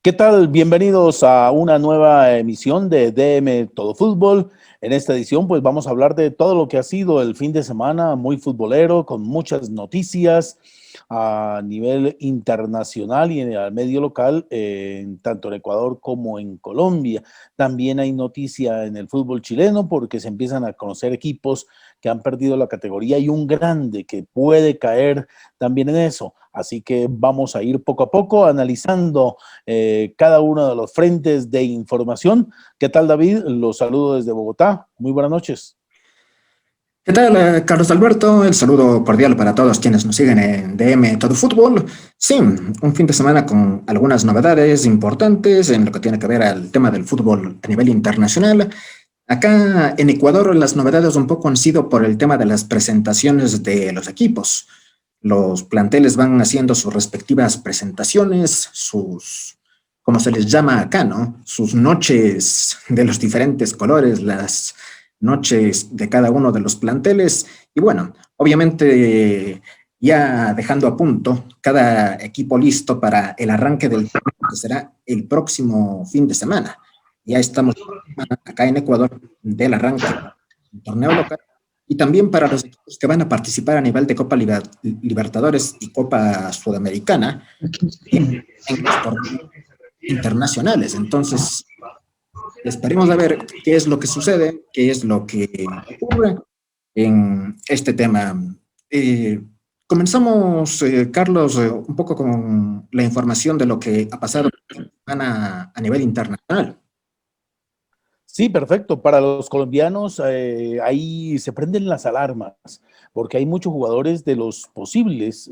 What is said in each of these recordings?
¿Qué tal? Bienvenidos a una nueva emisión de DM Todo Fútbol. En esta edición, pues vamos a hablar de todo lo que ha sido el fin de semana, muy futbolero, con muchas noticias a nivel internacional y en el medio local, tanto en Ecuador como en Colombia. También hay noticia en el fútbol chileno porque se empiezan a conocer equipos que han perdido la categoría y un grande que puede caer también en eso. Así que vamos a ir poco a poco analizando cada uno de los frentes de información. ¿Qué tal, David? Los saludo desde Bogotá. Muy buenas noches. ¿Qué tal, Carlos Alberto? El saludo cordial para todos quienes nos siguen en DM Todo Fútbol. Sí, un fin de semana con algunas novedades importantes en lo que tiene que ver al tema del fútbol a nivel internacional. Acá en Ecuador las novedades un poco han sido por el tema de las presentaciones de los equipos. Los planteles van haciendo sus respectivas presentaciones, como se les llama acá, ¿no? Sus noches de los diferentes colores, las noches de cada uno de los planteles. Y bueno, obviamente ya dejando a punto cada equipo listo para el arranque del torneo que será el próximo fin de semana. Ya estamos acá en Ecuador del arranque del torneo local y también para los equipos que van a participar a nivel de Copa Libertadores y Copa Sudamericana en los torneos internacionales. Entonces, esperemos a ver qué es lo que sucede, qué es lo que ocurre en este tema. Eh, Comenzamos, Carlos, un poco con la información de lo que ha pasado a nivel internacional. Sí, perfecto. Para los colombianos, ahí se prenden las alarmas, porque hay muchos jugadores de los posibles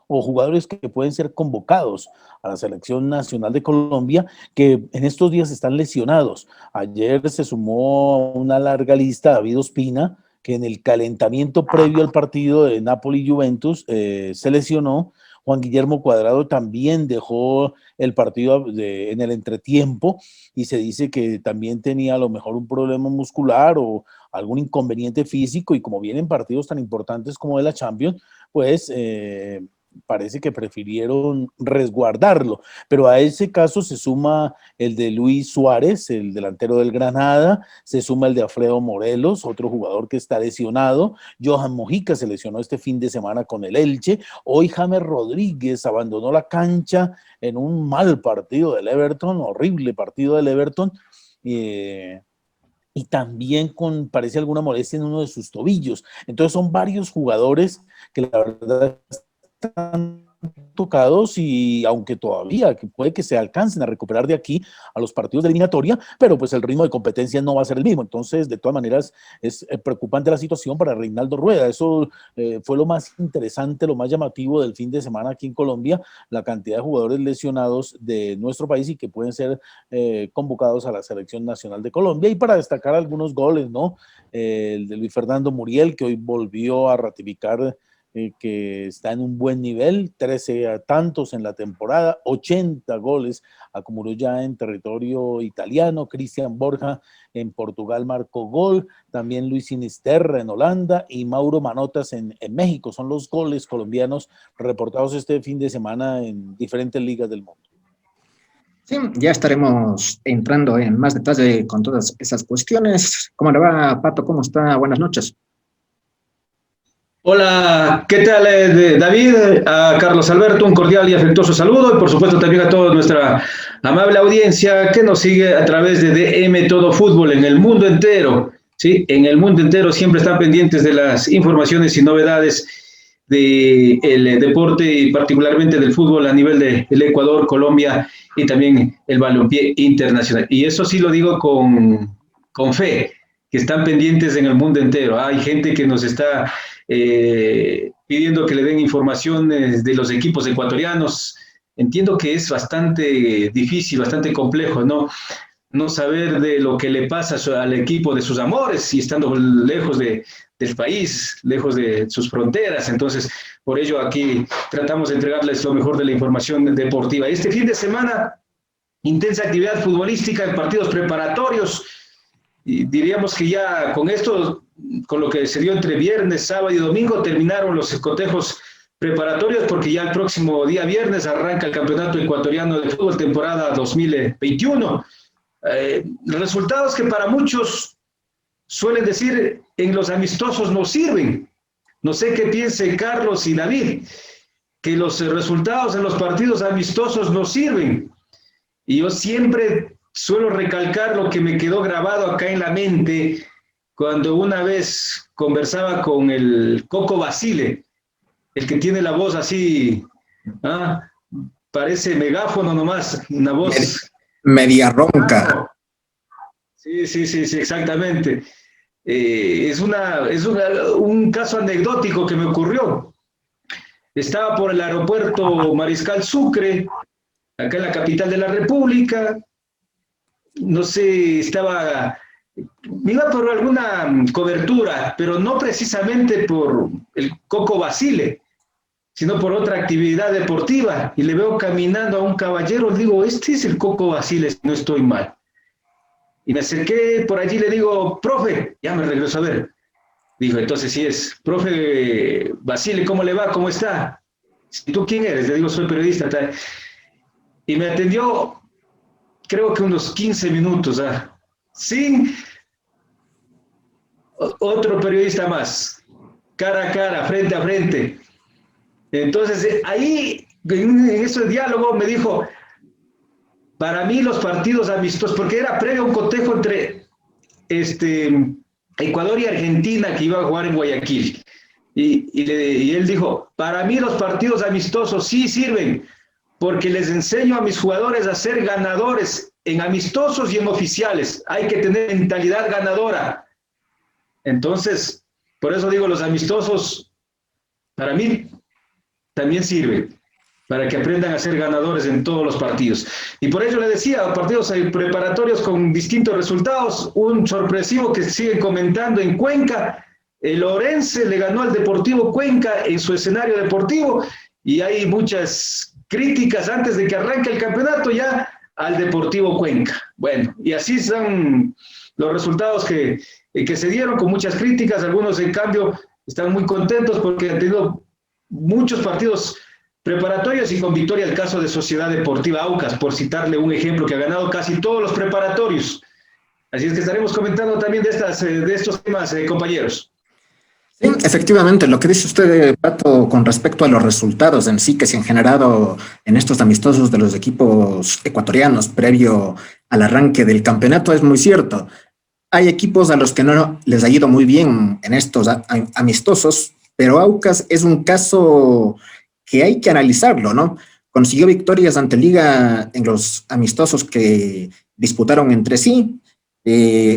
o jugadores que pueden ser convocados a la selección nacional de Colombia, que en estos días están lesionados. Ayer se sumó a una larga lista David Ospina, que en el calentamiento previo al partido de Napoli-Juventus se lesionó. Juan Guillermo Cuadrado también dejó el partido en el entretiempo y se dice que también tenía a lo mejor un problema muscular o algún inconveniente físico y como vienen partidos tan importantes como de la Champions, pues parece que prefirieron resguardarlo. Pero a ese caso se suma el de Luis Suárez, el delantero del Granada, se suma el de Alfredo Morelos, otro jugador que está lesionado. Johan Mojica se lesionó este fin de semana con el Elche. Hoy James Rodríguez abandonó la cancha en un mal partido del Everton, horrible partido del Everton, y también parece alguna molestia en uno de sus tobillos. Entonces son varios jugadores que la verdad están tocados y aunque todavía que puede que se alcancen a recuperar de aquí a los partidos de eliminatoria, pero pues el ritmo de competencia no va a ser el mismo. Entonces, de todas maneras, es preocupante la situación para Reinaldo Rueda. Eso fue lo más interesante, lo más llamativo del fin de semana aquí en Colombia, la cantidad de jugadores lesionados de nuestro país y que pueden ser convocados a la selección nacional de Colombia. Y para destacar algunos goles, ¿no? El de Luis Fernando Muriel, que hoy volvió a ratificar que está en un buen nivel, 13 tantos en la temporada, 80 goles acumuló ya en territorio italiano. Cristian Borja en Portugal marcó gol, también Luis Sinisterra en Holanda y Mauro Manotas en México. Son los goles colombianos reportados este fin de semana en diferentes ligas del mundo. Sí, ya estaremos entrando en más detalle con todas esas cuestiones. ¿Cómo le va, Pato? ¿Cómo está? Buenas noches. Hola, ¿qué tal, David? A Carlos Alberto, un cordial y afectuoso saludo y por supuesto también a toda nuestra amable audiencia que nos sigue a través de DM Todo Fútbol en el mundo entero. Sí, en el mundo entero siempre están pendientes de las informaciones y novedades del deporte y particularmente del fútbol a nivel del Ecuador, Colombia y también el balompié internacional. Y eso sí lo digo con fe, que están pendientes en el mundo entero. Hay gente que nos está pidiendo que le den informaciones de los equipos ecuatorianos. Entiendo que es bastante difícil, bastante complejo, no saber de lo que le pasa al equipo de sus amores y estando lejos del país, lejos de sus fronteras. Entonces, por ello aquí tratamos de entregarles lo mejor de la información deportiva. Este fin de semana, intensa actividad futbolística en partidos preparatorios. Y diríamos que ya con esto, con lo que se dio entre viernes, sábado y domingo, terminaron los cotejos preparatorios porque ya el próximo día viernes arranca el Campeonato Ecuatoriano de Fútbol, temporada 2021. Resultados que para muchos suelen decir en los amistosos no sirven. No sé qué piense Carlos y David, que los resultados en los partidos amistosos no sirven. Y yo siempre suelo recalcar lo que me quedó grabado acá en la mente cuando una vez conversaba con el Coco Basile, el que tiene la voz así, parece megáfono nomás, una voz media ronca. Sí, exactamente. Es un caso anecdótico que me ocurrió. Estaba por el aeropuerto Mariscal Sucre, acá en la capital de la República. No sé, iba por alguna cobertura, pero no precisamente por el Coco Basile, sino por otra actividad deportiva. Y le veo caminando a un caballero, digo, este es el Coco Basile, si no estoy mal. Y me acerqué por allí y le digo, profe, ya me regreso a ver. Dijo, entonces sí es, profe Basile, ¿cómo le va? ¿Cómo está? ¿Y tú quién eres? Le digo, soy periodista. Tal. Y me atendió, creo que unos 15 minutos, sin otro periodista más, cara a cara, frente a frente. Entonces, ahí, en ese diálogo, me dijo, para mí los partidos amistosos, porque era previo a un cotejo entre Ecuador y Argentina que iba a jugar en Guayaquil. Y él dijo, para mí los partidos amistosos sí sirven, porque les enseño a mis jugadores a ser ganadores en amistosos y en oficiales. Hay que tener mentalidad ganadora. Entonces, por eso digo, los amistosos, para mí, también sirven, para que aprendan a ser ganadores en todos los partidos. Y por ello le decía, partidos preparatorios con distintos resultados, un sorpresivo que siguen comentando en Cuenca, el Orense le ganó al Deportivo Cuenca en su escenario deportivo, y hay muchas críticas antes de que arranque el campeonato ya al Deportivo Cuenca. Bueno, y así son los resultados que se dieron con muchas críticas, algunos en cambio están muy contentos porque han tenido muchos partidos preparatorios y con victoria el caso de Sociedad Deportiva Aucas, por citarle un ejemplo que ha ganado casi todos los preparatorios. Así es que estaremos comentando también de estos temas, compañeros. Sí, efectivamente, lo que dice usted, Pato, con respecto a los resultados en sí que se han generado en estos amistosos de los equipos ecuatorianos previo al arranque del campeonato es muy cierto. Hay equipos a los que no les ha ido muy bien en estos amistosos, pero Aucas es un caso que hay que analizarlo, ¿no? Consiguió victorias ante Liga en los amistosos que disputaron entre sí,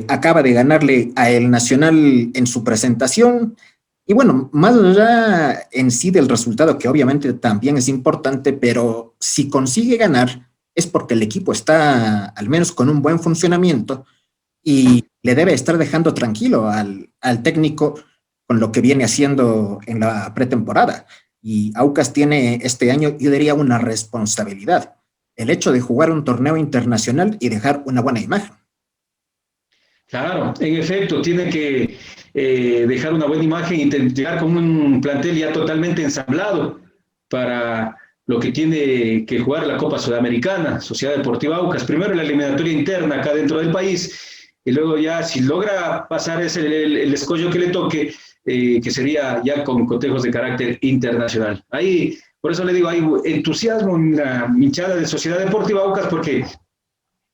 acaba de ganarle a El Nacional en su presentación, y bueno, más allá en sí del resultado, que obviamente también es importante, pero si consigue ganar es porque el equipo está al menos con un buen funcionamiento y le debe estar dejando tranquilo al técnico con lo que viene haciendo en la pretemporada. Y Aucas tiene este año, yo diría, una responsabilidad, el hecho de jugar un torneo internacional y dejar una buena imagen. Claro, en efecto, tiene que dejar una buena imagen y llegar con un plantel ya totalmente ensamblado para lo que tiene que jugar la Copa Sudamericana, Sociedad Deportiva Aucas. Primero la eliminatoria interna acá dentro del país y luego ya si logra pasar el escollo que le toque, que sería ya con cotejos de carácter internacional. Ahí, por eso le digo, hay entusiasmo en la hinchada de Sociedad Deportiva Aucas porque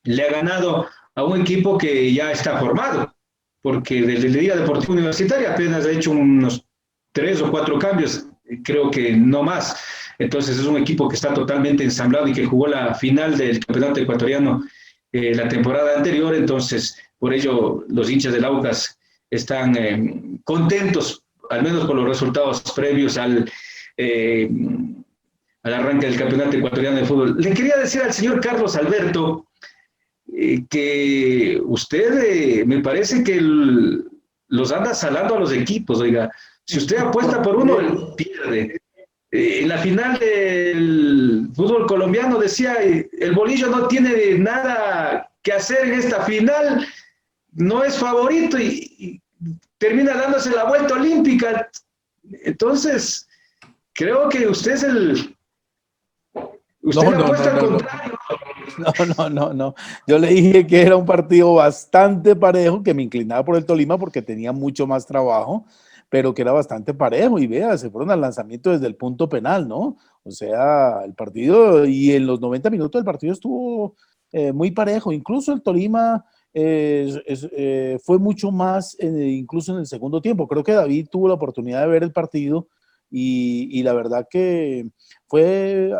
le ha ganado a un equipo que ya está formado, porque desde la Liga Deportiva Universitaria apenas ha hecho unos 3 o 4 cambios, creo que no más. Entonces es un equipo que está totalmente ensamblado y que jugó la final del campeonato ecuatoriano la temporada anterior. Entonces, por ello, los hinchas del Aucas están contentos, al menos por los resultados previos al arranque del campeonato ecuatoriano de fútbol. Le quería decir al señor Carlos Alberto que usted me parece que los anda salando a los equipos, oiga. Si usted apuesta por uno, él pierde. En la final del fútbol colombiano decía, el Bolillo no tiene nada que hacer en esta final, no es favorito y termina dándose la vuelta olímpica. Entonces, Creo que usted es el... Usted No, le no, no, apuesta al no, no. contrario. No. Yo le dije que era un partido bastante parejo, que me inclinaba por el Tolima porque tenía mucho más trabajo, pero que era bastante parejo. Y vea, se fueron al lanzamiento desde el punto penal, ¿no? O sea, el partido, y en los 90 minutos del partido estuvo muy parejo. Incluso el Tolima fue mucho más, incluso en el segundo tiempo. Creo que David tuvo la oportunidad de ver el partido y la verdad que fue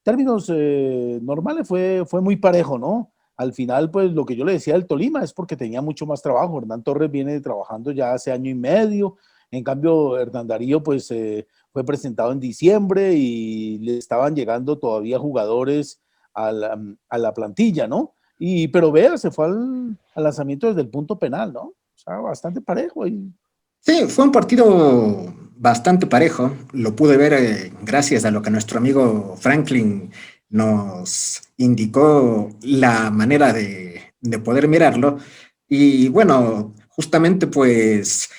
términos normales fue muy parejo, ¿no? Al final, pues lo que yo le decía del Tolima es porque tenía mucho más trabajo. Hernán Torres viene trabajando ya hace año y medio. En cambio, Hernán Darío, pues fue presentado en diciembre y le estaban llegando todavía jugadores a la plantilla, ¿no? Pero vea, se fue al lanzamiento desde el punto penal, ¿no? O sea, bastante parejo. Sí, fue un partido bastante parejo. Lo pude ver gracias a lo que nuestro amigo Franklin nos indicó la manera de poder mirarlo. Y bueno, justamente pues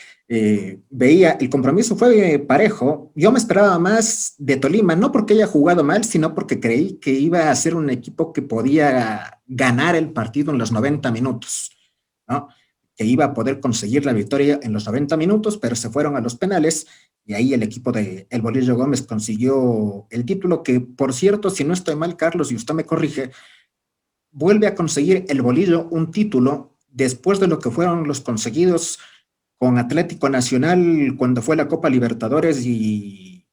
veía, el compromiso fue parejo. Yo me esperaba más de Tolima, no porque haya jugado mal, sino porque creí que iba a ser un equipo que podía ganar el partido en los 90 minutos, ¿no? Que iba a poder conseguir la victoria en los 90 minutos, pero se fueron a los penales y ahí el equipo de El Bolillo Gómez consiguió el título que, por cierto, si no estoy mal, Carlos, y usted me corrige, vuelve a conseguir el Bolillo un título después de lo que fueron los conseguidos con Atlético Nacional cuando fue la Copa Libertadores y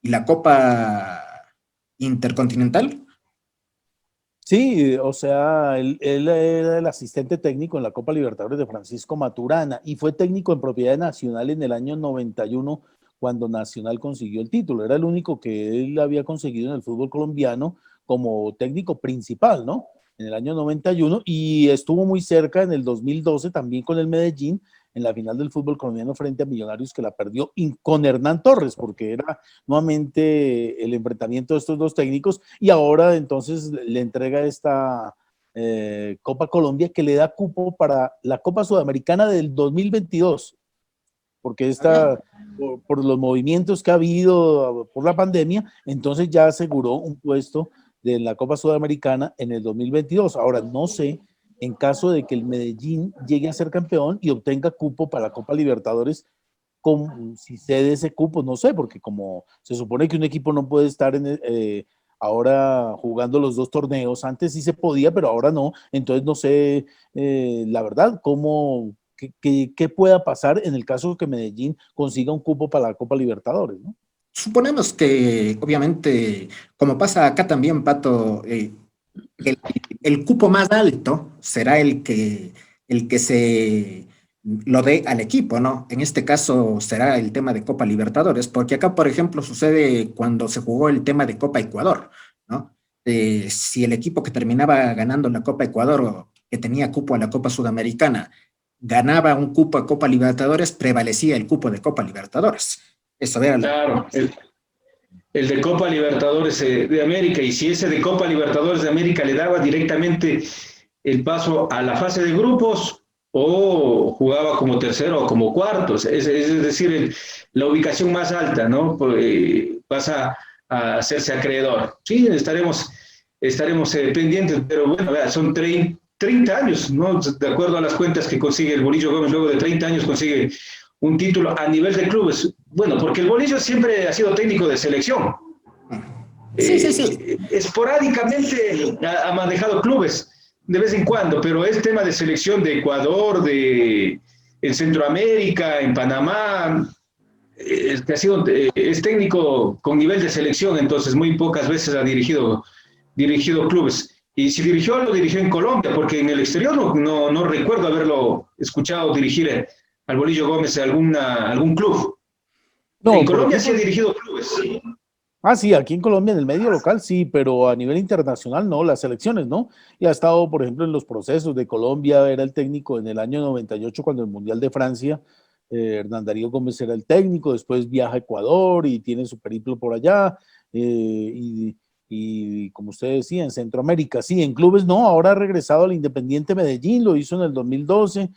la Copa Intercontinental. Sí, o sea, él era el asistente técnico en la Copa Libertadores de Francisco Maturana y fue técnico en propiedad de Nacional en el año 91 cuando Nacional consiguió el título. Era el único que él había conseguido en el fútbol colombiano como técnico principal, ¿no? En el año 91 y estuvo muy cerca en el 2012 también con el Medellín en la final del fútbol colombiano frente a Millonarios que la perdió con Hernán Torres porque era nuevamente el enfrentamiento de estos dos técnicos y ahora entonces le entrega esta Copa Colombia que le da cupo para la Copa Sudamericana del 2022, porque por los movimientos que ha habido por la pandemia, entonces ya aseguró un puesto de la Copa Sudamericana en el 2022. Ahora, no sé, en caso de que el Medellín llegue a ser campeón y obtenga cupo para la Copa Libertadores, si cede ese cupo, no sé, porque como se supone que un equipo no puede estar ahora jugando los dos torneos, antes sí se podía, pero ahora no, entonces no sé la verdad qué pueda pasar en el caso que Medellín consiga un cupo para la Copa Libertadores, ¿no? Suponemos que, obviamente, como pasa acá también, Pato, el, el cupo más alto será el que se lo dé al equipo, ¿no? En este caso será el tema de Copa Libertadores, porque acá, por ejemplo, sucede cuando se jugó el tema de Copa Ecuador, ¿no? Si el equipo que terminaba ganando la Copa Ecuador o que tenía cupo a la Copa Sudamericana ganaba un cupo a Copa Libertadores, prevalecía el cupo de Copa Libertadores. Eso era Claro, el de Copa Libertadores de América, y si ese de Copa Libertadores de América le daba directamente el paso a la fase de grupos o jugaba como tercero o como cuartos, es decir, la ubicación más alta, ¿no? Pasa a hacerse acreedor. Sí, estaremos pendientes, pero bueno, vea, son 30 años, ¿no? De acuerdo a las cuentas que consigue el Bolillo Gómez, luego de 30 años consigue un título a nivel de clubes. Bueno, porque el Bolillo siempre ha sido técnico de selección. Sí, sí, sí. Esporádicamente ha manejado clubes de vez en cuando, pero es tema de selección de Ecuador, en Centroamérica, en Panamá. Es técnico con nivel de selección, entonces muy pocas veces ha dirigido clubes. Y si dirigió, lo dirigió en Colombia, porque en el exterior no recuerdo haberlo escuchado dirigir al Bolillo Gómez a algún club. En No, por Colombia sí ha equipos. dirigido clubes. Ah, sí, aquí en Colombia, en el medio local, sí, pero a nivel internacional no, las selecciones, ¿no? Y ha estado, por ejemplo, en los procesos de Colombia, era el técnico en el año 98 cuando el Mundial de Francia, Hernán Darío Gómez era el técnico, después viaja a Ecuador y tiene su periplo por allá, y como usted decía, en Centroamérica, sí, en clubes no, ahora ha regresado al Independiente Medellín, lo hizo en el 2012,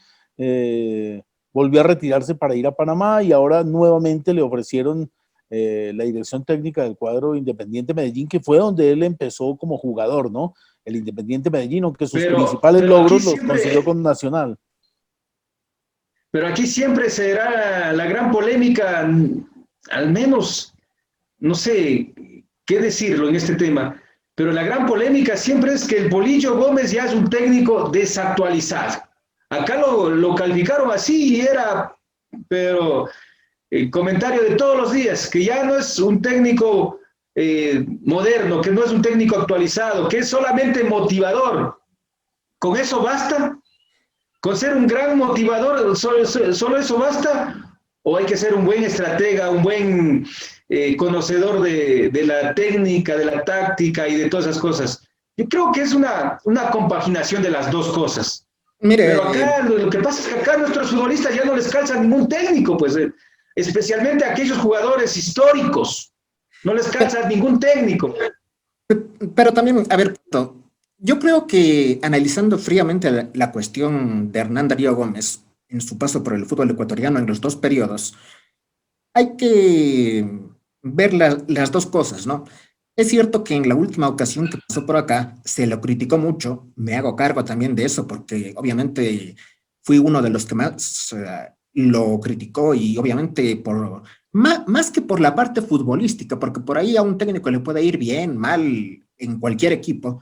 volvió a retirarse para ir a Panamá y ahora nuevamente le ofrecieron la dirección técnica del cuadro Independiente Medellín, que fue donde él empezó como jugador, ¿no? El Independiente Medellín, aunque sus principales pero aquí logros los consiguió siempre, con Nacional. pero aquí siempre será la gran polémica, al menos, no sé qué decirlo en este tema, pero la gran polémica siempre es que el Bolillo Gómez ya es un técnico desactualizado. Acá lo calificaron así y era, pero el comentario de todos los días, que ya no es un técnico moderno, que no es un técnico actualizado, que es solamente motivador. ¿Con eso basta? ¿Con ser un gran motivador solo eso basta? ¿O hay que ser un buen estratega, un buen conocedor de la técnica, de la táctica y de todas esas cosas? Yo creo que es una compaginación de las dos cosas. Pero Mire, acá lo que pasa es que acá a nuestros futbolistas ya no les calza ningún técnico, pues especialmente a aquellos jugadores históricos, no les calza ningún técnico. pero también, a ver, yo creo que analizando fríamente la cuestión de Hernán Darío Gómez en su paso por el fútbol ecuatoriano en los dos periodos, hay que ver las dos cosas, ¿no? Es cierto que en la última ocasión que pasó por acá se lo criticó mucho, me hago cargo también de eso porque obviamente fui uno de los que más lo criticó y obviamente más que por la parte futbolística, porque por ahí a un técnico le puede ir bien, mal en cualquier equipo,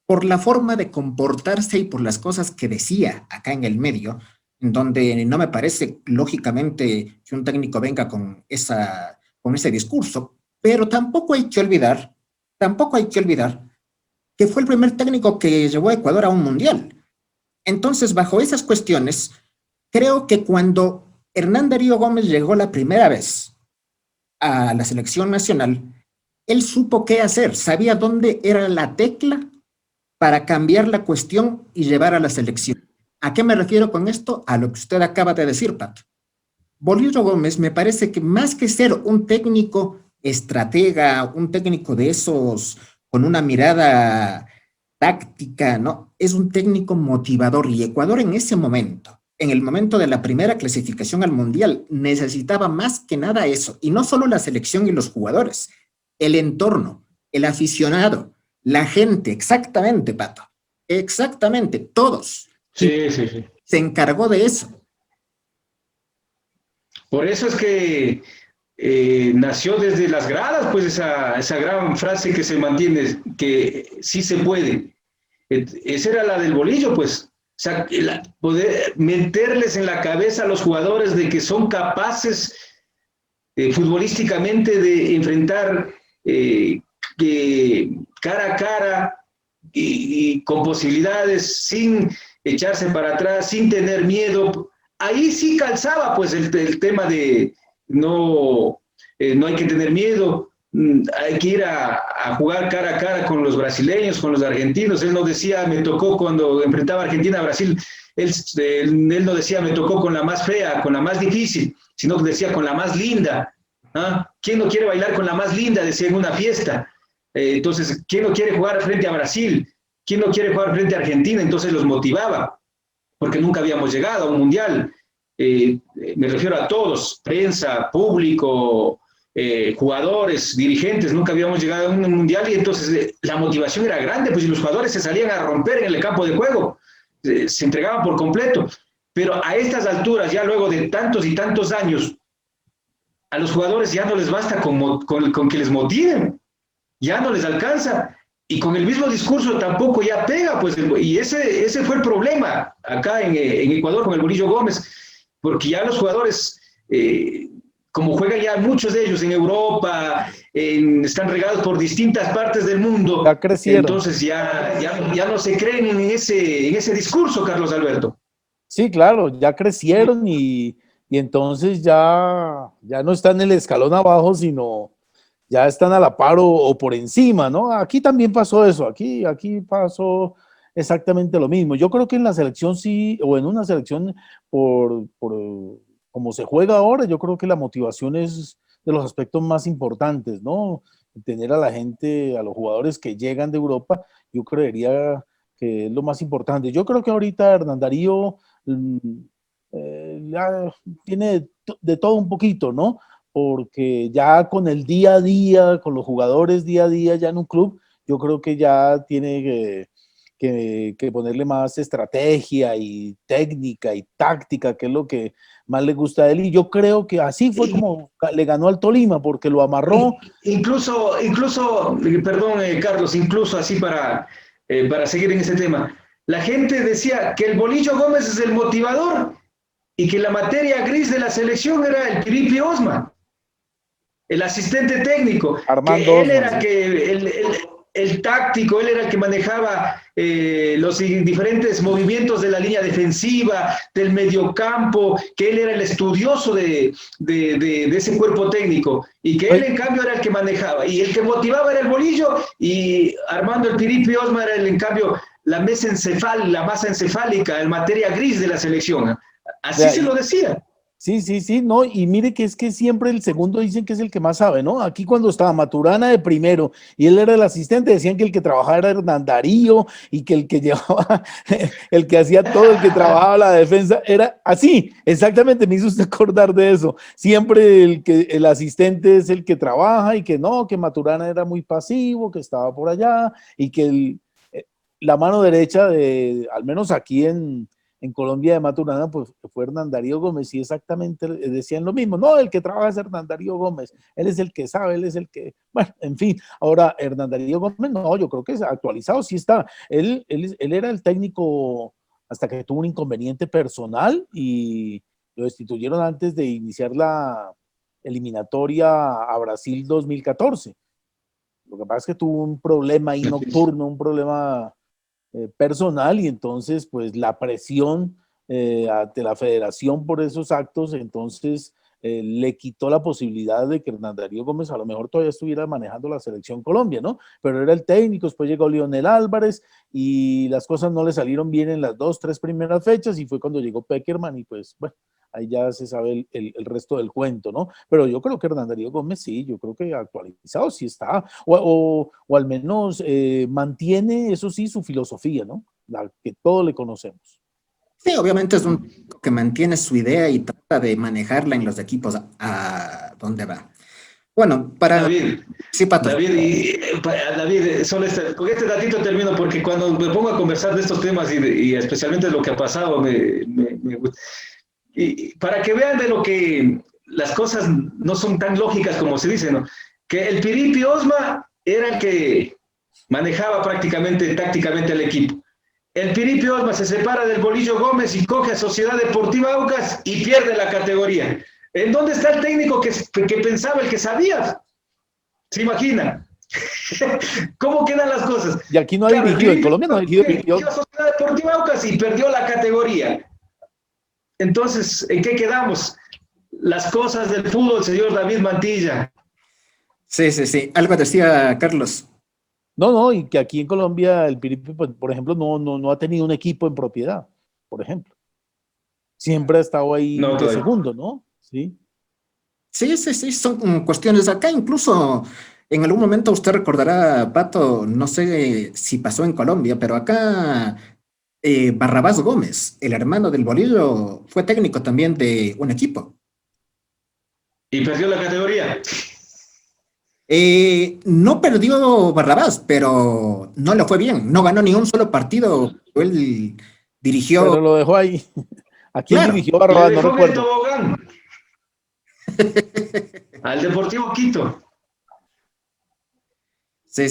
por la forma de comportarse y por las cosas que decía acá en el medio, en donde no me parece lógicamente que un técnico venga con ese discurso, pero tampoco hay que olvidar que fue el primer técnico que llevó a Ecuador a un mundial. Entonces, bajo esas cuestiones, creo que cuando Hernán Darío Gómez llegó la primera vez a la selección nacional, él supo qué hacer, sabía dónde era la tecla para cambiar la cuestión y llevar a la selección. ¿A qué me refiero con esto? A lo que usted acaba de decir, Pat. Bolillo Gómez me parece que más que ser un técnico estratega, un técnico de esos con una mirada táctica, ¿no? Es un técnico motivador y Ecuador en ese momento, en el momento de la primera clasificación al Mundial, necesitaba más que nada eso. Y no solo la selección y los jugadores, el entorno, el aficionado, la gente, exactamente, Pato. Exactamente, todos. Y Sí, sí, sí. se encargó de eso. Por eso es que nació desde las gradas, pues esa gran frase que se mantiene, que sí se puede. Esa era la del Bolillo, pues. O sea, poder meterles en la cabeza a los jugadores de que son capaces futbolísticamente de enfrentar cara a cara y con posibilidades, sin echarse para atrás, sin tener miedo. Ahí sí calzaba pues el tema de no hay que tener miedo, hay que ir a jugar cara a cara con los brasileños, con los argentinos. Él nos decía, me tocó cuando enfrentaba a Argentina a Brasil, él no decía, me tocó con la más fea, con la más difícil, sino que decía con la más linda. ¿Ah? ¿Quién no quiere bailar con la más linda? Decía en una fiesta. Entonces, ¿quién no quiere jugar frente a Brasil? ¿Quién no quiere jugar frente a Argentina? Entonces los motivaba, porque nunca habíamos llegado a un mundial. Me refiero a todos, prensa, público, jugadores, dirigentes, nunca habíamos llegado a un mundial y entonces la motivación era grande, pues y los jugadores se salían a romper en el campo de juego, se entregaban por completo. Pero a estas alturas, ya luego de tantos y tantos años, a los jugadores ya no les basta con que les motiven, ya no les alcanza. Y con el mismo discurso tampoco ya pega, pues, y ese fue el problema acá en Ecuador con el Bolillo Gómez, porque ya los jugadores, como juegan ya muchos de ellos en Europa, están regados por distintas partes del mundo, Ya crecieron. entonces ya no se creen en ese discurso, Carlos Alberto. Sí, claro, ya crecieron y entonces ya no están en el escalón abajo, sino ya están a la par o por encima, ¿no? Aquí también pasó eso, aquí pasó exactamente lo mismo. Yo creo que en la selección sí, o en una selección por como se juega ahora, yo creo que la motivación es de los aspectos más importantes, ¿no? Tener a la gente, a los jugadores que llegan de Europa, yo creería que es lo más importante. Yo creo que ahorita Hernán Darío ya tiene de todo un poquito, ¿no? porque ya con el día a día, con los jugadores día a día ya en un club, yo creo que ya tiene que ponerle más estrategia y técnica y táctica, que es lo que más le gusta a él. Y yo creo que así fue como le ganó al Tolima, porque lo amarró. Incluso, perdón, Carlos, incluso así para seguir en ese tema, la gente decía que el Bolillo Gómez es el motivador y que la materia gris de la selección era el Piripi Osma, el asistente técnico, Armando que él Osma, era sí. el táctico, él era el que manejaba los diferentes movimientos de la línea defensiva, del mediocampo, que él era el estudioso de ese cuerpo técnico, y que él en cambio era el que manejaba, y el que motivaba era el Bolillo, y Armando el Piripi Osma era en cambio la masa encefálica, el materia gris de la selección. Así se lo decía. Sí, no, y mire que es que siempre el segundo dicen que es el que más sabe, ¿no? Aquí cuando estaba Maturana de primero y él era el asistente, decían que el que trabajaba era Hernán Darío y que el que llevaba, el que hacía todo, el que trabajaba la defensa, era así, exactamente, me hizo usted acordar de eso. Siempre el asistente es el que trabaja y que no, que Maturana era muy pasivo, que estaba por allá y que la mano derecha de, al menos aquí en Colombia de Maturana, pues fue Hernán Darío Gómez y exactamente decían lo mismo. No, el que trabaja es Hernán Darío Gómez, él es el que sabe, él es el que, bueno, en fin. Ahora, Hernán Darío Gómez, no, yo creo que es actualizado, sí está. Él era el técnico hasta que tuvo un inconveniente personal y lo destituyeron antes de iniciar la eliminatoria a Brasil 2014. Lo que pasa es que tuvo un problema ahí nocturno, un problema personal y entonces pues la presión ante la federación por esos actos, entonces le quitó la posibilidad de que Hernán Darío Gómez a lo mejor todavía estuviera manejando la selección Colombia, ¿no? Pero era el técnico, después llegó Lionel Álvarez y las cosas no le salieron bien en las 2, 3 primeras fechas y fue cuando llegó Peckerman y pues bueno, ahí ya se sabe el resto del cuento, ¿no? Pero yo creo que Hernán Darío Gómez sí, yo creo que actualizado sí está, o al menos mantiene, eso sí, su filosofía, ¿no? La que todos le conocemos. Sí, obviamente es un técnico que mantiene su idea y trata de manejarla en los equipos a donde va. Bueno, para... David, Sí, Pato. David, solo con este datito termino porque cuando me pongo a conversar de estos temas y especialmente de lo que ha pasado, me gusta. Y para que vean de lo que las cosas no son tan lógicas como se dice, ¿no? Que el Piripi Osma era el que manejaba prácticamente tácticamente el equipo. El Piripi Osma se separa del Bolillo Gómez y coge a Sociedad Deportiva Aucas y pierde la categoría. ¿En dónde está el técnico que pensaba, el que sabía? ¿Se imagina? ¿Cómo quedan las cosas? Y aquí no ha dirigido, en Colombia no ha dirigido. Sociedad Deportiva Aucas y perdió la categoría. Entonces, ¿en qué quedamos? Las cosas del fútbol, señor David Mantilla. Sí. Algo decía Carlos. No, y que aquí en Colombia el Piripi, por ejemplo, no ha tenido un equipo en propiedad, por ejemplo. Siempre ha estado ahí No, de segundo, ¿no? Sí. Sí, son cuestiones acá. Incluso en algún momento usted recordará, Pato, no sé si pasó en Colombia, pero acá Barrabás Gómez, el hermano del Bolillo, fue técnico también de un equipo. Y perdió la categoría. No perdió Barrabás, pero no le fue bien. No ganó ni un solo partido. Él dirigió, Pero lo dejó ahí. ¿A quién claro. dirigió Le Barrabás? No dejó en el recuerdo. tobogán. Al Deportivo Quito. Sí,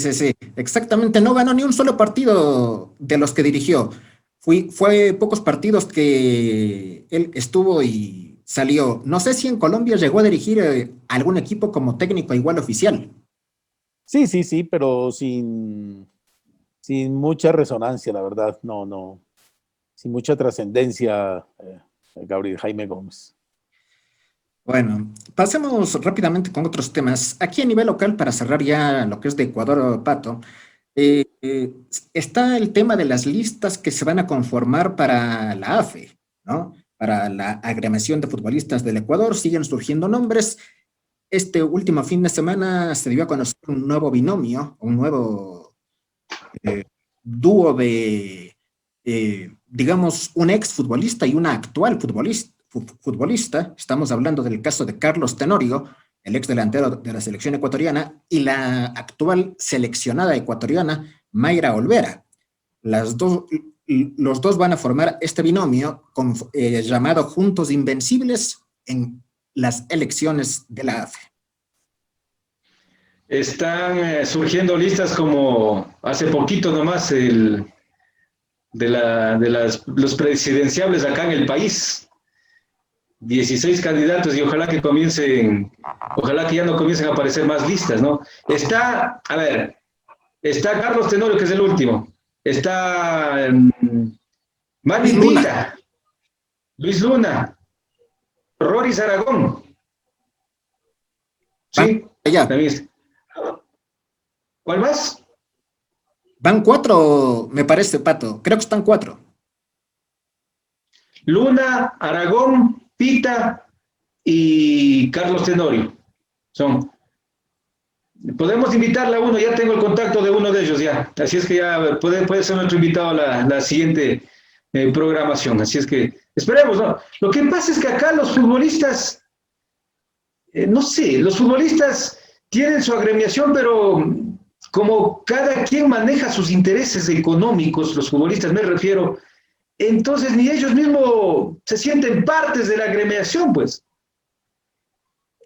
exactamente. No ganó ni un solo partido de los que dirigió. Fue pocos partidos que él estuvo y salió. No sé si en Colombia llegó a dirigir algún equipo como técnico igual oficial. Sí, pero sin mucha resonancia, la verdad. No. Sin mucha trascendencia, Gabriel Jaime Gómez. Bueno, pasemos rápidamente con otros temas. Aquí a nivel local, para cerrar ya lo que es de Ecuador, Pato, está el tema de las listas que se van a conformar para la AFE, ¿no? Para la agremiación de futbolistas del Ecuador, siguen surgiendo nombres. Este último fin de semana se dio a conocer un nuevo binomio, un nuevo dúo de, digamos, un ex futbolista y una actual futbolista. Estamos hablando del caso de Carlos Tenorio el ex delantero de la selección ecuatoriana, y la actual seleccionada ecuatoriana, Mayra Olvera. Los dos van a formar este binomio llamado Juntos Invencibles en las elecciones de la AFE. Están surgiendo listas como hace poquito nomás los presidenciables acá en el país. 16 candidatos y ojalá que ya no comiencen a aparecer más listas, ¿no? Está Carlos Tenorio, que es el último. Está Manny Pita, Luis Luna, Rory Aragón. Sí, ya. también. ¿Cuál más? Van 4, me parece, Pato. Creo que están 4. Luna, Aragón, Pita y Carlos Tenorio. Podemos invitarle a uno, ya tengo el contacto de uno de ellos ya. Así es que ya puede ser nuestro invitado a la siguiente programación. Así es que esperemos, ¿no? Lo que pasa es que acá los futbolistas, no sé, los futbolistas tienen su agremiación, pero como cada quien maneja sus intereses económicos, los futbolistas me refiero, entonces ni ellos mismos se sienten partes de la agremiación, pues.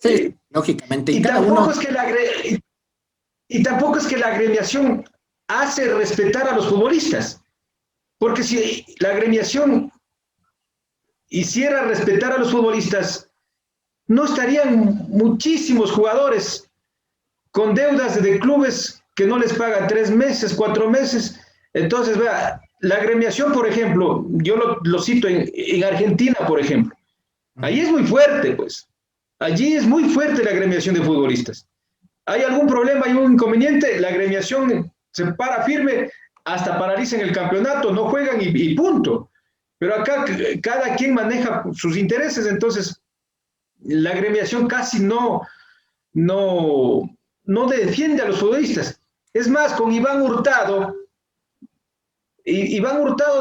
Sí, lógicamente. Y tampoco es que la agremiación hace respetar a los futbolistas, porque si la agremiación hiciera respetar a los futbolistas, no estarían muchísimos jugadores con deudas de clubes que no les pagan 3 meses, 4 meses. Entonces, vea, la agremiación, por ejemplo, yo lo cito en Argentina, por ejemplo. Allí es muy fuerte, pues. Allí es muy fuerte la agremiación de futbolistas. Hay algún problema, hay un inconveniente, la agremiación se para firme, hasta paralizan el campeonato, no juegan y punto. Pero acá cada quien maneja sus intereses, entonces la agremiación casi no defiende a los futbolistas. Es más, con Iván Hurtado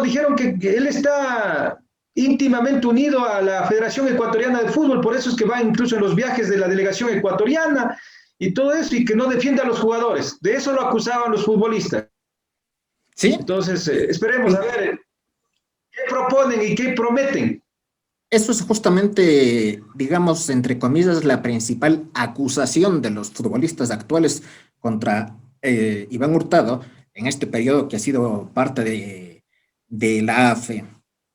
dijeron que él está íntimamente unido a la Federación Ecuatoriana de Fútbol, por eso es que va incluso en los viajes de la delegación ecuatoriana y todo eso, y que no defiende a los jugadores. De eso lo acusaban los futbolistas. Sí. Entonces, esperemos a ver qué proponen y qué prometen. Eso es justamente, digamos, entre comillas, la principal acusación de los futbolistas actuales contra Iván Hurtado en este periodo que ha sido parte de la AFE.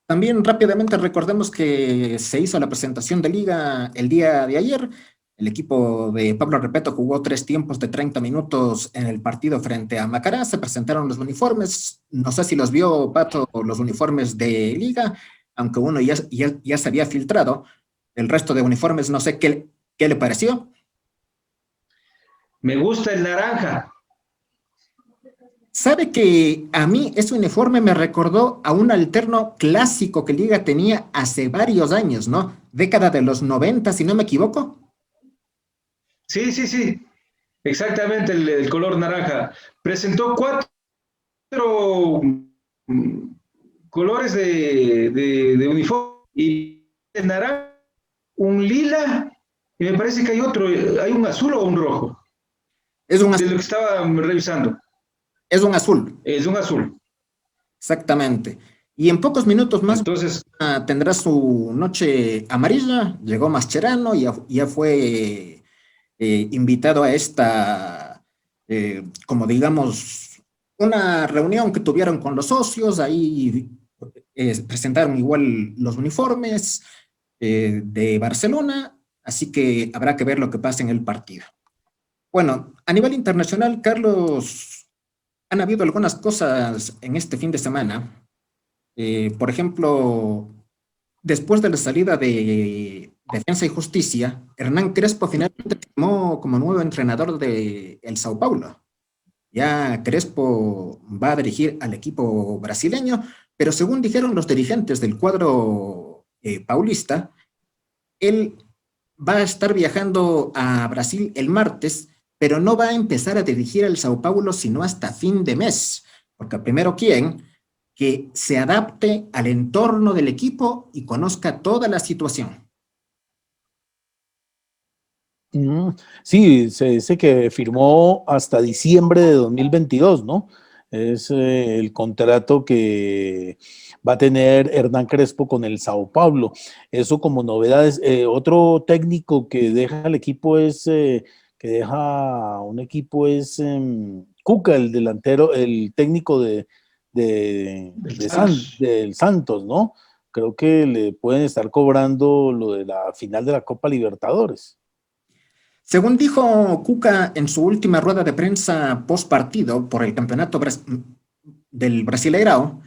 También rápidamente recordemos que se hizo la presentación de liga el día de ayer. El equipo de Pablo Repeto jugó 3 tiempos de 30 minutos en el partido frente a Macará. Se presentaron los uniformes. No sé si los vio, Pato, los uniformes de liga, aunque uno ya se había filtrado. El resto de uniformes, no sé qué le pareció. Me gusta el naranja. ¿Sabe que a mí ese uniforme me recordó a un alterno clásico que Liga tenía hace varios años, ¿no? Década de los 90, si no me equivoco. Sí. Exactamente, el color naranja. Presentó 4 colores de uniforme. Y el naranja, un lila, y me parece que hay otro, hay un azul o un rojo. Es un azul. De lo que estaba revisando. Es un azul. Es un azul. Exactamente. Y en pocos minutos más entonces tendrá su noche amarilla. Llegó Mascherano y ya fue invitado a esta, como digamos, una reunión que tuvieron con los socios. Ahí presentaron igual los uniformes de Barcelona. Así que habrá que ver lo que pasa en el partido. Bueno, a nivel internacional, Carlos, han habido algunas cosas en este fin de semana. Por ejemplo, después de la salida de Defensa y Justicia, Hernán Crespo finalmente firmó como nuevo entrenador de el Sao Paulo. Ya Crespo va a dirigir al equipo brasileño, pero según dijeron los dirigentes del cuadro paulista, él va a estar viajando a Brasil el martes, pero no va a empezar a dirigir al Sao Paulo sino hasta fin de mes, porque primero quieren que se adapte al entorno del equipo y conozca toda la situación. Mm, sí, se dice que firmó hasta diciembre de 2022, ¿no? Es el contrato que va a tener Hernán Crespo con el Sao Paulo. Eso como novedades. Otro técnico que deja el equipo es, que deja un equipo es Cuca, el delantero, el técnico Del Santos. del Santos, ¿no? Creo que le pueden estar cobrando lo de la final de la Copa Libertadores. Según dijo Cuca en su última rueda de prensa post partido por el campeonato del Brasileirao,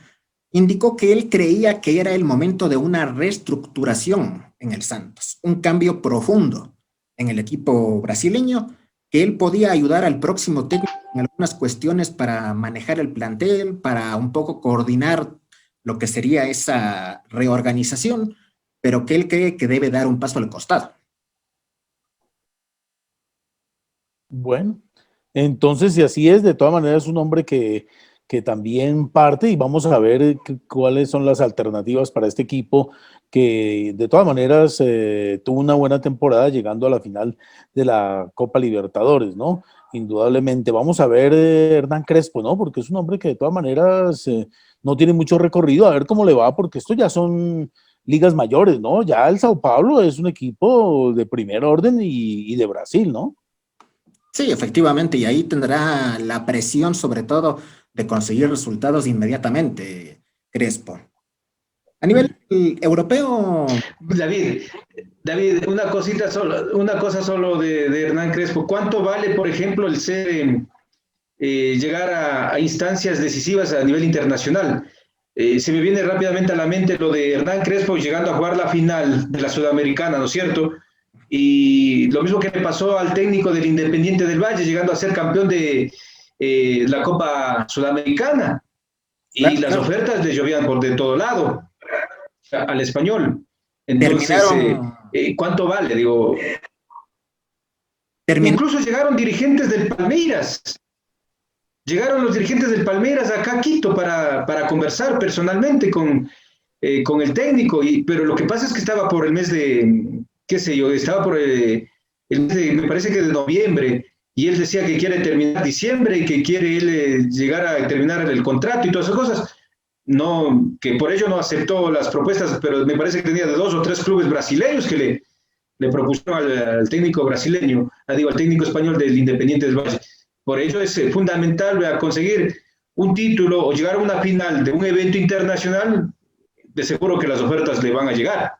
indicó que él creía que era el momento de una reestructuración en el Santos, un cambio profundo en el equipo brasileño, que él podía ayudar al próximo técnico en algunas cuestiones para manejar el plantel, para un poco coordinar lo que sería esa reorganización, pero que él cree que debe dar un paso al costado. Bueno, entonces, si así es, de todas maneras es un hombre que también parte y vamos a ver cuáles son las alternativas para este equipo que de todas maneras tuvo una buena temporada llegando a la final de la Copa Libertadores, ¿no? Indudablemente. Vamos a ver Hernán Crespo, ¿no? Porque es un hombre que de todas maneras no tiene mucho recorrido, a ver cómo le va, porque esto ya son ligas mayores, ¿no? Ya el Sao Paulo es un equipo de primer orden y de Brasil, ¿no? Sí, efectivamente, y ahí tendrá la presión sobre todo de conseguir resultados inmediatamente, Crespo. A nivel europeo, David, David, una cosita solo, una cosa solo de Hernán Crespo. ¿Cuánto vale, por ejemplo, el ser llegar a instancias decisivas a nivel internacional? Se me viene rápidamente a la mente lo de Hernán Crespo llegando a jugar la final de la Sudamericana, ¿no es cierto? Y lo mismo que le pasó al técnico del Independiente del Valle, llegando a ser campeón de la Copa Sudamericana. Y claro, las claro, ofertas le llovían por de todo lado al español. Entonces, terminaron, ¿cuánto vale? Digo, terminaron, incluso llegaron dirigentes del Palmeiras, llegaron los dirigentes del Palmeiras acá a Quito para conversar personalmente con el técnico, pero lo que pasa es que estaba por el mes de, qué sé yo, estaba por el mes de, me parece que de noviembre, y él decía que quiere terminar diciembre y que quiere él llegar a terminar el contrato y todas esas cosas. No, que por ello no aceptó las propuestas, pero me parece que tenía de 2 o 3 clubes brasileños que le propusieron al técnico brasileño, digo, al técnico español del Independiente del Valle. Por ello es fundamental conseguir un título o llegar a una final de un evento internacional, de seguro que las ofertas le van a llegar.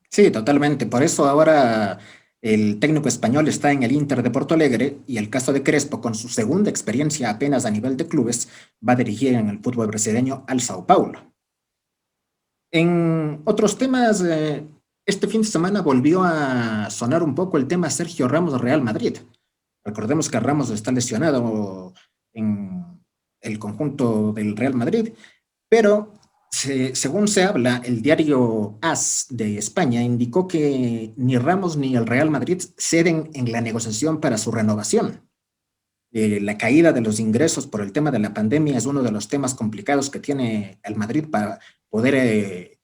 sí, totalmente. Por eso ahora el técnico español está en el Inter de Porto Alegre y el caso de Crespo, con su segunda experiencia apenas a nivel de clubes, va a dirigir en el fútbol brasileño al Sao Paulo. En otros temas, este fin de semana volvió a sonar un poco el tema Sergio Ramos Real Madrid. Recordemos que Ramos está lesionado en el conjunto del Real Madrid, pero según se habla, el diario AS de España indicó que ni Ramos ni el Real Madrid ceden en la negociación para su renovación. La caída de los ingresos por el tema de la pandemia es uno de los temas complicados que tiene el Madrid para poder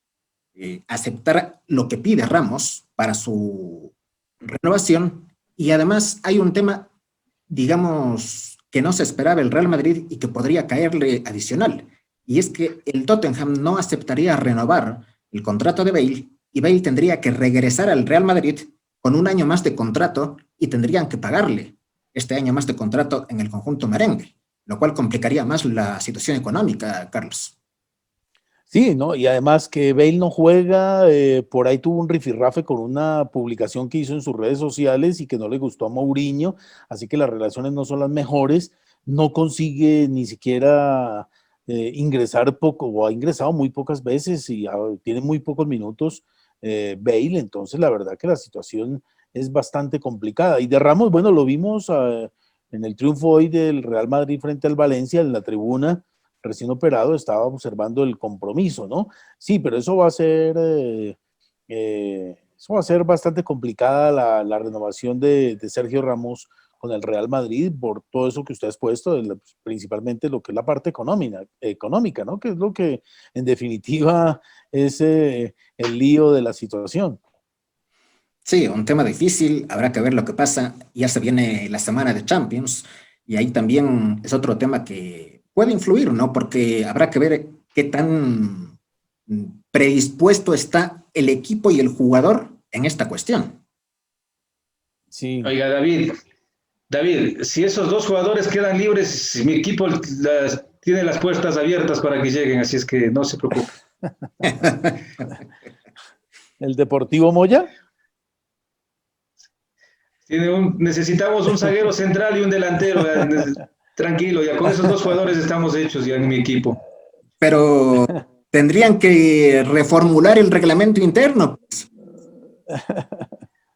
aceptar lo que pide Ramos para su renovación. Y además hay un tema, digamos, que no se esperaba el Real Madrid y que podría caerle adicional. Y es que el Tottenham no aceptaría renovar el contrato de Bale y Bale tendría que regresar al Real Madrid con un año más de contrato y tendrían que pagarle este año más de contrato en el conjunto merengue, lo cual complicaría más la situación económica, Carlos. Sí, ¿no? Y además que Bale no juega, por ahí tuvo un rifirrafe con una publicación que hizo en sus redes sociales y que no le gustó a Mourinho, así que las relaciones no son las mejores, no consigue ni siquiera ingresar poco, o ha ingresado muy pocas veces y tiene muy pocos minutos Bale, entonces la verdad que la situación es bastante complicada. Y de Ramos, bueno, lo vimos en el triunfo hoy del Real Madrid frente al Valencia en la tribuna recién operado, estaba observando el compromiso, ¿no? Sí, pero eso va a ser bastante complicada la renovación de Sergio Ramos con el Real Madrid por todo eso que usted ha expuesto, principalmente lo que es la parte económica, ¿no? Que es lo que en definitiva es el lío de la situación. Sí, un tema difícil, habrá que ver lo que pasa. Ya se viene la semana de Champions y ahí también es otro tema que puede influir, ¿no? Porque habrá que ver qué tan predispuesto está el equipo y el jugador en esta cuestión. Sí. Oiga, David, si esos dos jugadores quedan libres, mi equipo tiene las puertas abiertas para que lleguen, así es que no se preocupe. ¿El Deportivo Moya? Necesitamos un zaguero central y un delantero. Tranquilo, ya con esos dos jugadores estamos hechos ya en mi equipo. Pero tendrían que reformular el reglamento interno.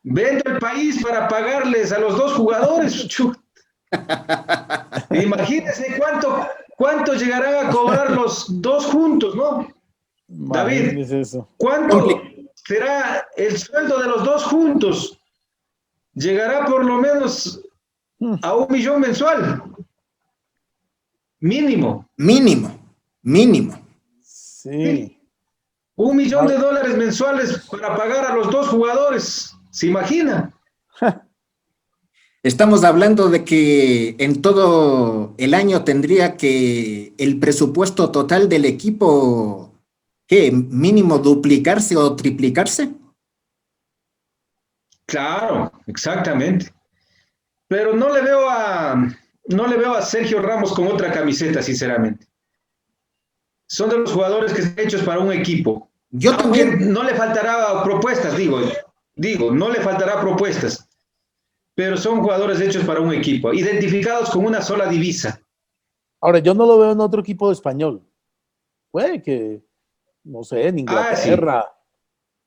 Vendo el país para pagarles a los dos jugadores. Imagínense cuánto llegarán a cobrar los dos juntos, ¿no? David, Imagínese eso. ¿cuánto será el sueldo de los dos juntos? Llegará por lo menos a 1 millón mensual. Mínimo. Mínimo. Sí. Sí. 1 millón de dólares mensuales para pagar a los dos jugadores. ¿Se imagina? Estamos hablando de que en todo el año tendría que el presupuesto total del equipo, ¿qué? Mínimo duplicarse o triplicarse. Claro, exactamente. Pero no le veo a Sergio Ramos con otra camiseta, sinceramente. Son de los jugadores que están hechos para un equipo. Yo Aunque también, no le faltará propuestas, no le faltará propuestas, pero son jugadores hechos para un equipo, identificados con una sola divisa. Ahora, yo no lo veo en otro equipo de español. Puede que, no sé, en Ah, sí, Inglaterra,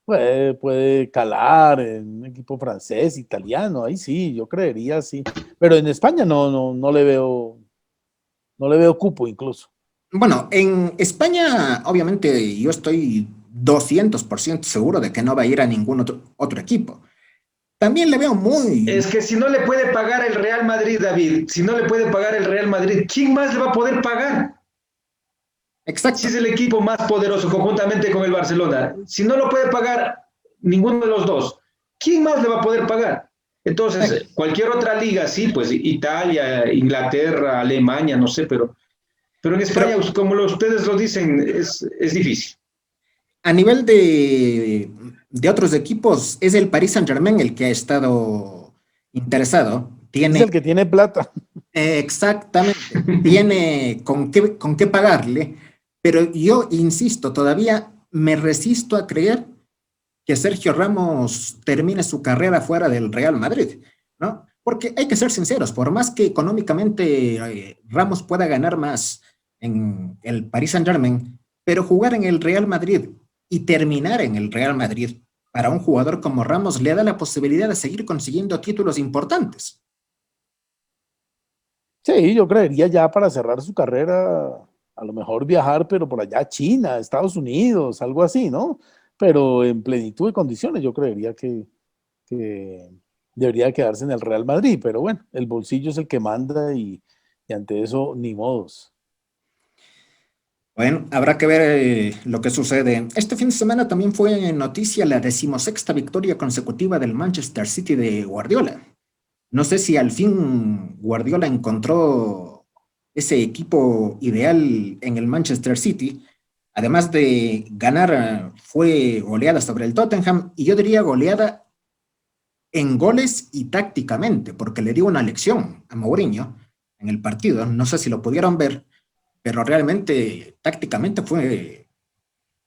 puede calar en un equipo francés, italiano, ahí sí, yo creería sí. Pero en España no le veo cupo incluso. bueno, en España, obviamente, yo estoy 200% seguro de que no va a ir a ningún otro equipo. También le veo es muy que si no le puede pagar el Real Madrid, David, si no le puede pagar el Real Madrid, ¿quién más le va a poder pagar? Si exacto. es el equipo más poderoso conjuntamente con el Barcelona, si no lo puede pagar ninguno de los dos, ¿quién más le va a poder pagar? Entonces, cualquier otra liga, sí, pues Italia, Inglaterra, Alemania, no sé, pero en Pero España, como ustedes lo dicen, es difícil. a nivel de otros equipos, es el Paris Saint-Germain el que ha estado interesado. Es Tiene el que tiene plata. exactamente, tiene con qué pagarle, pero yo insisto, todavía me resisto a creer que Sergio Ramos termine su carrera fuera del Real Madrid, ¿no? Porque hay que ser sinceros, por más que económicamente Ramos pueda ganar más en el Paris Saint-Germain, pero jugar en el Real Madrid y terminar en el Real Madrid para un jugador como Ramos le da la posibilidad de seguir consiguiendo títulos importantes. Sí, yo creería ya para cerrar su carrera, a lo mejor viajar, pero por allá a China, Estados Unidos, algo así, ¿no? Pero en plenitud de condiciones, yo creería que debería quedarse en el Real Madrid, pero bueno, el bolsillo es el que manda y ante eso ni modos. Bueno, habrá que ver lo que sucede. Este fin de semana también fue noticia la 16ª victoria consecutiva del Manchester City de Guardiola. No sé si al fin Guardiola encontró ese equipo ideal en el Manchester City. Además de ganar, fue goleada sobre el Tottenham y yo diría goleada en goles y tácticamente, porque le dio una lección a Mourinho en el partido. No sé si lo pudieron ver, pero realmente tácticamente fue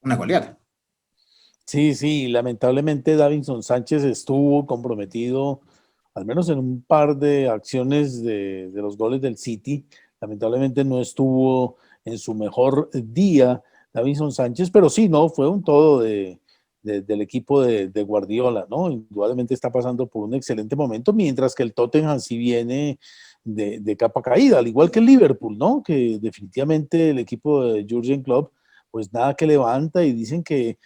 una goleada. Sí, sí, lamentablemente Davinson Sánchez estuvo comprometido, al menos en un par de acciones de los goles del City. Lamentablemente no estuvo en su mejor día Davinson Sánchez, pero sí, no, fue un todo del equipo de Guardiola, ¿no? Indudablemente está pasando por un excelente momento, mientras que el Tottenham sí viene de capa caída, al igual que el Liverpool, ¿no? Que definitivamente el equipo de Jürgen Klopp, pues nada que levanta y dicen que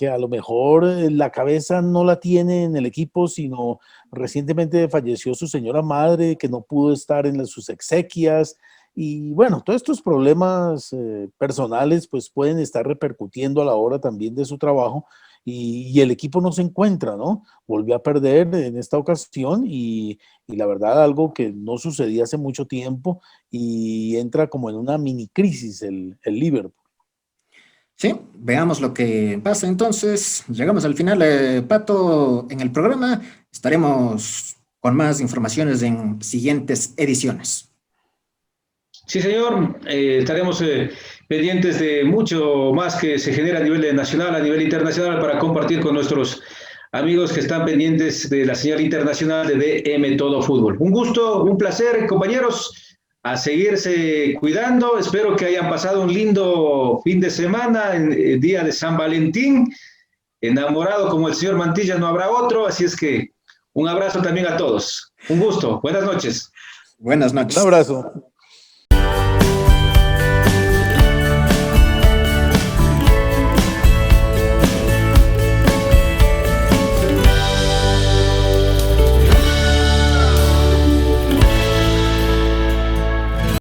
a lo mejor la cabeza no la tiene en el equipo, sino recientemente falleció su señora madre, que no pudo estar en sus exequias. Y bueno, todos estos problemas personales pues pueden estar repercutiendo a la hora también de su trabajo y el equipo no se encuentra, ¿no? Volvió a perder en esta ocasión y la verdad algo que no sucedía hace mucho tiempo y entra como en una mini crisis el Liverpool. Sí, veamos lo que pasa entonces. Llegamos al final, Pato, en el programa. Estaremos con más informaciones en siguientes ediciones. Sí, señor, estaremos pendientes de mucho más que se genera a nivel nacional, a nivel internacional, para compartir con nuestros amigos que están pendientes de la señal internacional de DM Todo Fútbol. Un gusto, un placer, compañeros, a seguirse cuidando. Espero que hayan pasado un lindo fin de semana, en el día de San Valentín. Enamorado como el señor Mantilla no habrá otro, así es que un abrazo también a todos. Un gusto, buenas noches. Buenas Un noches. abrazo.